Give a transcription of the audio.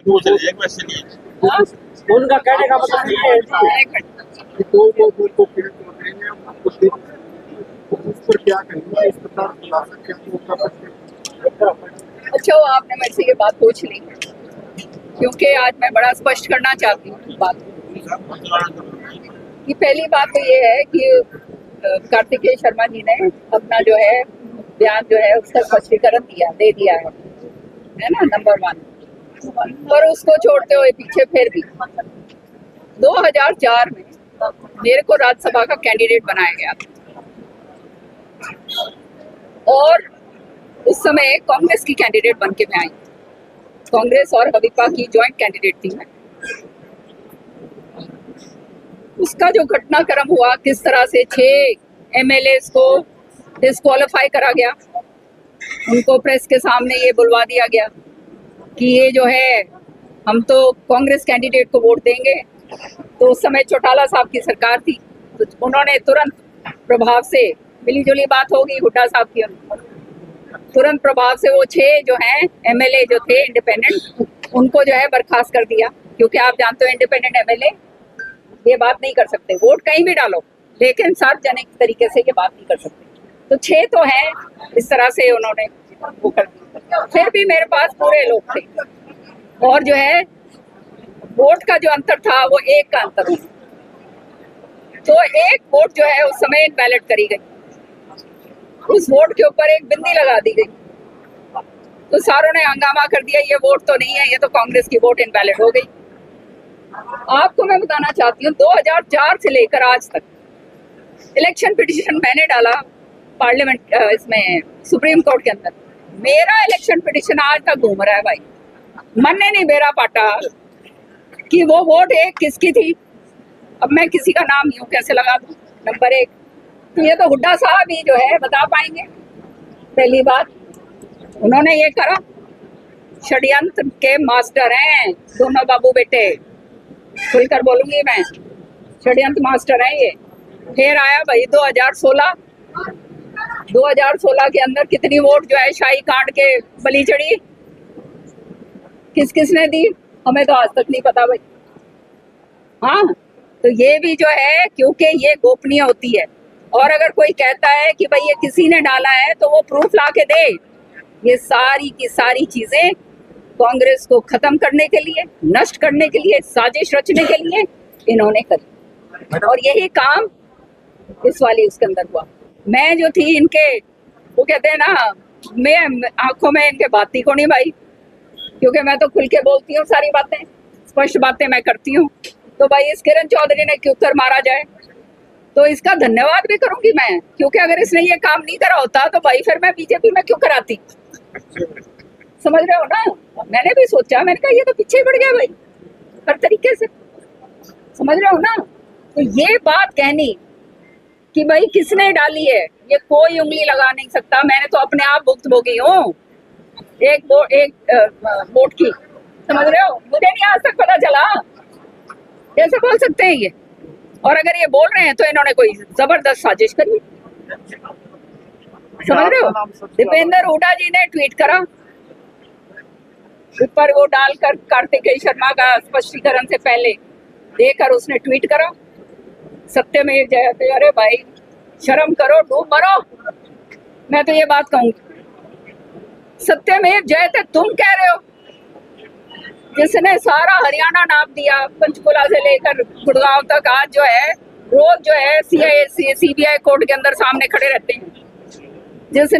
एक बार सुनिए। हाँ? उनका कहने का मतलब ये है कि दो लोगों को पेड़ पौधे हैं, आपको उस पर क्या कहेंगे, इस प्रकार खुला सकते हैं तो कर सकते हैं। अच्छा वो आपने मेरे से ये बात पूछ ली, क्योंकि आज मैं बड़ा स्पष्ट करना चाहती हूँ बात कि पहली बात तो ये है कि कार्तिकेय शर्मा जी ने अपना जो है बयान जो है उसका स्पष्टीकरण दे दिया है ना, नंबर 1। पर उसको छोड़ते हुए पीछे फिर भी 2004 में मेरे को राज्यसभा का कैंडिडेट बनाया गया और उस समय कांग्रेस की कैंडिडेट बन के मैं आई। कांग्रेस और हविपा की जॉइंट कैंडिडेट थी मैं। उसका जो घटनाक्रम हुआ, किस तरह से 6 एमएलए को डिस्क्वालीफाई करा गया, उनको प्रेस के सामने ये बुलवा दिया गया कि ये जो है हम तो कांग्रेस कैंडिडेट को वोट देंगे। तो उस समय चौटाला साहब की सरकार थी, तो उन्होंने तुरंत प्रभाव से, मिली जुली बात होगी हुड्डा साहब की, तुरंत प्रभाव से वो 6 जो हैं एमएलए जो थे इंडिपेंडेंट, उनको जो है बर्खास्त कर दिया। क्योंकि आप जानते हो इंडिपेंडेंट एमएलए ये बात नहीं कर सकते, वोट कहीं भी डालो लेकिन सार्वजनिक तरीके से ये बात नहीं कर सकते। तो 6 तो हैं, इस तरह से उन्होंने वो कर दिया। फिर भी मेरे पास पूरे लोग थे और जो है वोट का जो अंतर था वो 1 का अंतर था। तो 1 वोट जो है उस समय इनवैलिड करी गई, उस वोट के ऊपर एक बिंदी लगा दी गई। तो सारों ने हंगामा कर दिया, ये वोट तो नहीं है, ये तो कांग्रेस की वोट इनवैलिड हो गई। आपको मैं बताना चाहती हूँ 2004 से लेकर आज तक इलेक्शन पिटीशन मैंने डाला पार्लियामेंट इसमें सुप्रीम कोर्ट के अंदर। मेरा इलेक्शन पिटीशन आज तक घूम रहा है भाई, मन ने नहीं बेरा पाटा कि वो वोट 1 किसकी थी। अब मैं किसी का नाम यूं कैसे लगा दूं। नंबर 1 तो ये तो हुड्डा साहब ही जो है बता पाएंगे। पहली बात, उन्होंने ये करा, षड्यंत्र के मास्टर हैं दोनों बाबू बेटे, खुलकर बोलूंगी मैं, षड्यंत्र मास्टर हैं ये। फिर आया भाई 2016 के अंदर कितनी वोट जो है शाही कांड के बलि चढ़ी, किस किसने दी हमें तो आज तक नहीं पता भाई। हाँ, तो ये भी जो है क्योंकि ये गोपनीय होती है, और अगर कोई कहता है कि भाई ये किसी ने डाला है तो वो प्रूफ ला के दे। ये सारी की सारी चीजें कांग्रेस को खत्म करने के लिए, नष्ट करने के लिए, साजिश रचने के लिए इन्होंने करी, और यही काम इस वाली उसके अंदर हुआ। मैं जो थी इनके, वो कहते हैं ना, मैं आंखों में इनके बाती को नहीं भाई, क्योंकि मैं तो खुल के बोलती हूँ, सारी बातें स्पष्ट बातें मैं करती हूँ। तो भाई इस किरण चौधरी ने क्यों कर मारा जाए, तो इसका धन्यवाद भी करूंगी मैं, क्योंकि अगर इसने ये काम नहीं करा होता तो भाई फिर मैं बीजेपी में क्यों कराती। समझ रहे हो ना, मैंने भी सोचा, मैंने कहा ये तो पीछे ही बढ़ गया भाई हर तरीके से। समझ रहे हो ना, तो ये बात कहनी कि भाई किसने डाली है, ये कोई उंगली लगा नहीं सकता। मैंने तो अपने आप भुक्तभोगी हूँ एक वोट की। समझ रहे हो, मुझे नहीं आज तक पता चला, कैसे बोल सकते हैं ये। और अगर ये बोल रहे हैं तो इन्होंने कोई जबरदस्त साजिश करी। समझ रहे हो, दीपेंद्र हुड्डा जी ने ट्वीट करा, ऊपर वो डालकर कार्तिकेय शर्मा का स्पष्टीकरण से पहले देकर उसने ट्वीट करा, सत्यमेव जयते। अरे भाई शर्म करो, डूब मरो। मैं तो ये बात कहूंगी, सत्यमेव जयते तुम कह रहे हो, जिसने सारा हरियाणा नाप दिया, पंचकुला से लेकर गुड़गांव तक, आज जो है रोज जो है सीबीआई कोर्ट के अंदर सामने खड़े रहते हैं, जिसने